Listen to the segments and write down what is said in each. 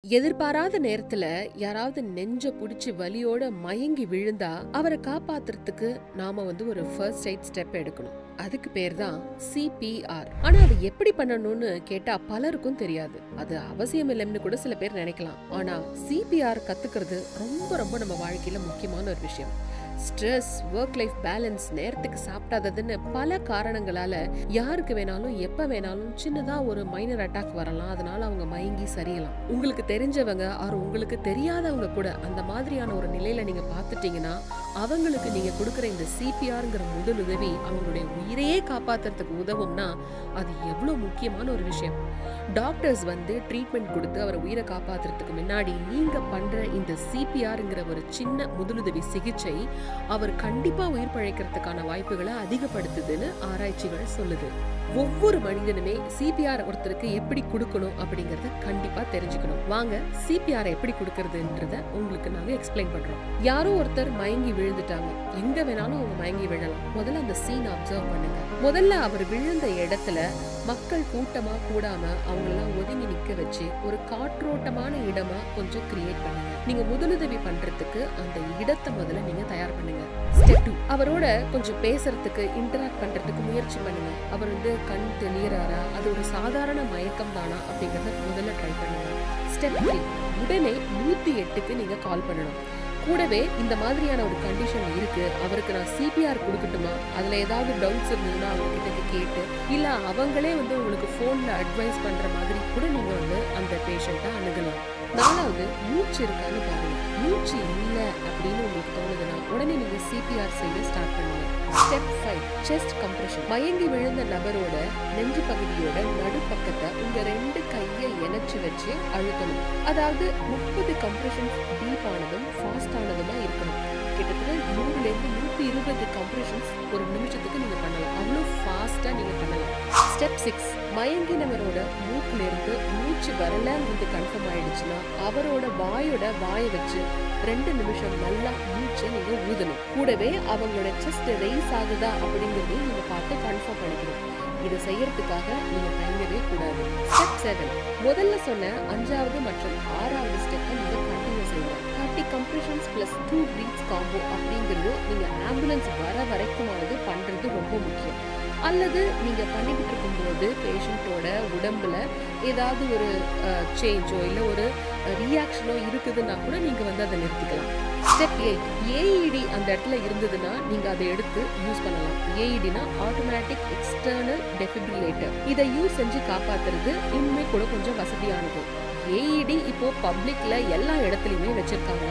எதிர்பாராத நேரத்துல யாராவது நெஞ்ச புடிச்சு வலியோட மயங்கி விழுந்தா அவரை காப்பாத்துறதுக்கு நாம ஒரு ஃபர்ஸ்ட் எய்ட் ஸ்டெப் எடுக்கணும். அதுக்கு பேர் தான் சிபிஆர். ஆனா அது எப்படி பண்ணணும்னு கேட்டா பலருக்கும் தெரியாது. அது அவசியம் இல்லைன்னு கூட சில பேர் நினைக்கலாம். ஆனா சிபிஆர் கத்துக்கிறது ரொம்ப ரொம்ப நம்ம வாழ்க்கையில முக்கியமான ஒரு விஷயம். ஸ்ட்ரெஸ், ஒர்க் லைஃப் பேலன்ஸ், நேரத்துக்கு சாப்பிடாததுன்னு பல காரணங்களால யாருக்கு வேணாலும் எப்ப வேணாலும் சின்னதா ஒரு மைனர் அட்டாக் வரலாம். அதனால அவங்க மயங்கி சரியலாம். உங்களுக்கு தெரிஞ்சவங்க உங்களுக்கு தெரியாதவங்க கூட அந்த மாதிரியான ஒரு நிலையில நீங்க பாத்துட்டீங்கன்னா அவங்களுக்கு நீங்க கொடுக்கற இந்த சிபிஆர்ங்கிற முதல் உதவி அவங்களுடைய உயிரையே காப்பாத்துறதுக்கு உதவும்னா அது எவ்வளவு முக்கியமான ஒரு விஷயம். டாக்டர்ஸ் ட்ரீட்மெண்ட் கொடுத்து அவரை உயிரை காப்பாத்துறதுக்கு முன்னாடி நீங்க பண்ற இந்த சிபிஆர்ங்கிற ஒரு சின்ன முதலுதவி சிகிச்சை அவர் கண்டிப்பா உயிர் பழைக்கிறதுக்கான வாய்ப்புகளை அதிகப்படுத்துதுன்னு ஆராய்ச்சிகள் சொல்லுது. ஒவ்வொரு மனிதனுமே சிபிஆர் ஒருத்தருக்கு எப்படி கொடுக்கணும் அப்படிங்கறத கண்டிப்பா தெரிஞ்சுக்கணும். வாங்க சிபிஆர் எப்படி கொடுக்கறதுன்றத உங்களுக்கு நாங்க எக்ஸ்பிளைன் பண்றோம். யாரோ ஒருத்தர் மயங்கி விழுந்துட்டாங்க. எங்க வேணாலும் அவங்க மயங்கி விழலாம். முதல்ல அந்த சீன் அப்சர்வ் பண்ணுங்க. முதல்ல அவர் விழுந்த இடத்துல மக்கள் கூட்டமா கூடாம அவங்களெல்லாம் ஒதுங்கி நிக்க வச்சு ஒரு காற்றோட்டமான இடமா கொஞ்சம் கிரியேட் பண்ணுங்க. நீங்க முதலுதவி பண்றதுக்கு அந்த இடத்தை முதல்ல நீங்க தயார் பண்ணுங்க. ஸ்டெப் 2, அவரோட கொஞ்சம் பேசுறதுக்கு, இன்டராக்ட் பண்றதுக்கு முயற்சி பண்ணுங்க. அவர் கண் தெளியறாரா, அது ஒரு சாதாரண மயக்கம் தானா அப்படிங்கறத முதல்ல ட்ரை பண்ணுங்க. ஸ்டெப் 3, உடனே 108க்கு நீங்க கால் பண்ணணும். கூடவே இந்த மாதிரியான ஒரு கண்டிஷன் இருக்கு, அவருக்கு நான் சிபிஆர் கொடுக்கட்டுமா, அதுல ஏதாவது டவுட்ஸ் இருந்ததுன்னா அவங்க கிட்ட கேட்டு, இல்ல அவங்களே உங்களுக்கு போன்ல அட்வைஸ் பண்ற மாதிரி கூட நீங்க அந்த பேஷண்ட்டை அணுகலாம். 4வது, மூச்சு இருக்கான்னு பாருங்க. மூச்சு இல்ல அப்படின்னு உங்களுக்கு தோணுதுன்னா உடனே நீங்க சிபிஆர் செய்ய ஸ்டார்ட் பண்ணுங்க. Step 5, chest compression. மயங்கி விழுந்த நபரோட நெஞ்சு பகுதியோட நடுப்பக்கத்தை உங்க 2 கையை இணைச்சு வச்சு அழுத்தணும். அதாவது 30 கம்ப்ரெஷன் டீப் ஆனதும் ஃபாஸ்ட் ஆனதுமா இருக்கணும். கிட்டத்தட்ட 100 to 120 கம்ப்ரெஷன்ஸ் ஒரு நிமிஷத்துக்கு நீங்க பண்ணலாம். அவ்வளவு ஃபாஸ்டா நீங்க பண்ணலாம். ஸ்டெப் 6, மயங்கினவரோட மூக்குல இருந்து மூச்சு வரலங்கிறது கன்ஃபார்ம் ஆயிடுச்சுன்னா அவரோட வாயை வச்சு 2 நிமிஷம் நல்லா மூச்சை நீங்க ஊதணும். கூடவே அவங்களோட செஸ்ட் ரைஸ் ஆகுதா அப்படிங்கறதையும் நீங்க பார்த்து கன்ஃபார்ம் பண்ணிக்கணும். இதை செய்யறதுக்காக நீங்க தயங்கவே கூடாது. ஸ்டெப் 7, முதல்ல சொன்ன 5வது மற்றும் 6வது ஸ்டெப்பை நீங்க கண்டினியூ செய்யணும். 30 கம்ப்ரெஷன்ஸ் பிளஸ் 2 பிரீத்ஸ் காம்போ அப்படிங்கிறது நீங்க ஆம்புலன்ஸ் வர வரைக்குமானது பண்றது ரொம்ப முக்கியம். அல்லது நீங்க பண்ணிக்கிட்டு இருக்கும்போது பேஷண்டோட உடம்புல ஏதாவது ஒரு சேஞ்சோ இல்ல ஒரு ரியாக்ஷனோ இருக்குதுன்னா கூட நீங்க அதை நிறுத்திக்கலாம். ஸ்டெப் 8, ஏஇடி அந்த இடத்துல இருந்ததுன்னா நீங்க அதை எடுத்து யூஸ் பண்ணலாம். ஏஇடினா ஆட்டோமேட்டிக் எக்ஸ்டர்னல் டெஃபிபிரிலேட்டர். இதை யூஸ் செஞ்சு காப்பாத்துறது இன்னுமே கூட கொஞ்சம் வசதியானது. ஏஇடி இப்போ பப்ளிக்ல எல்லா இடத்துலயுமே வச்சிருக்காங்க.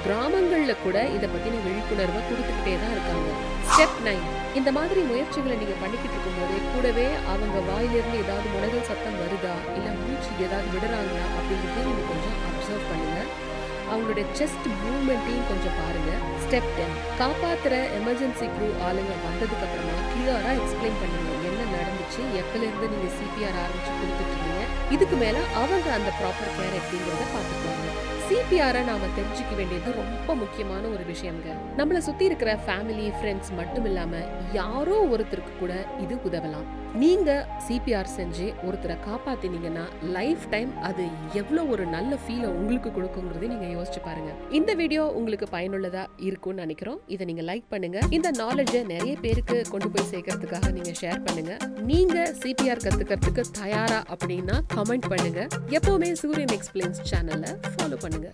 கிராமங்கள்ல கூட இத பத்தின விழிப்புணர்வை கொடுத்துக்கிட்டே தான் இருக்காங்க. ஸ்டெப் 9, இந்த மாதிரி முயற்சிகளை நீங்க பண்ணிக்கிட்டு இருக்கும் போதே கூடவே அவங்க வாயிலிருந்து ஏதாவது முனகல் சத்தம் வருதா, இல்ல மூச்சு ஏதாவது விடுறாங்களா அப்படிங்கிறத நீங்க கொஞ்சம் அப்சர்வ் பண்ணுங்க. அவங்களுடைய செஸ்ட் மூவ்மெண்ட்டையும் கொஞ்சம் பாருங்க. ஸ்டெப் 10, காப்பாத்துற எமர்ஜென்சி க்ரூ ஆளுங்க வந்ததுக்கு அப்புறமா கிளியரா எக்ஸ்பிளைன் பண்ணுங்க என்ன நடந்துச்சு, எப்பல இருந்து நீங்க சிபிஆர் ஆரம்பிச்சு கொடுத்துட்டு இருக்கீங்க, இதுக்கு மேல அவங்க அந்த ப்ராப்பர் கேர் எப்படிங்கிறத பாத்துக்குவாங்க. சிபிஆரை நாம தெரிஞ்சுக்க வேண்டியது ரொம்ப முக்கியமான ஒரு விஷயம்ங்க. நம்மள சுத்தி இருக்கிற ஃபேமிலி, ஃப்ரெண்ட்ஸ் மட்டும் இல்லாம யாரோ ஒருத்தருக்கு கூட இது உதவலாம். நீங்க சிபிஆர் செஞ்சு ஒருத்தரை காப்பாத்தினீங்கன்னா லைஃப் டைம் அது எவ்வளவு ஒரு நல்ல ஃபீலை உங்களுக்கு கொடுக்குங்கிறத நீங்க யோசிச்சு பாருங்க. இந்த வீடியோ உங்களுக்கு பயனுள்ளதா இருக்கும்னு நினைக்கிறோம். இதை நீங்க லைக் பண்ணுங்க. இந்த நாலேஜை நிறைய பேருக்கு கொண்டு போய் சேர்க்கறதுக்காக நீங்க ஷேர் பண்ணுங்க. நீங்க சிபிஆர் கத்துக்கிறதுக்கு தயாரா அப்படின்னா கமெண்ட் பண்ணுங்க. எப்பவுமே சூரியன் எக்ஸ்பிளைன்ஸ் சேனலை ஃபாலோ பண்ணுங்க.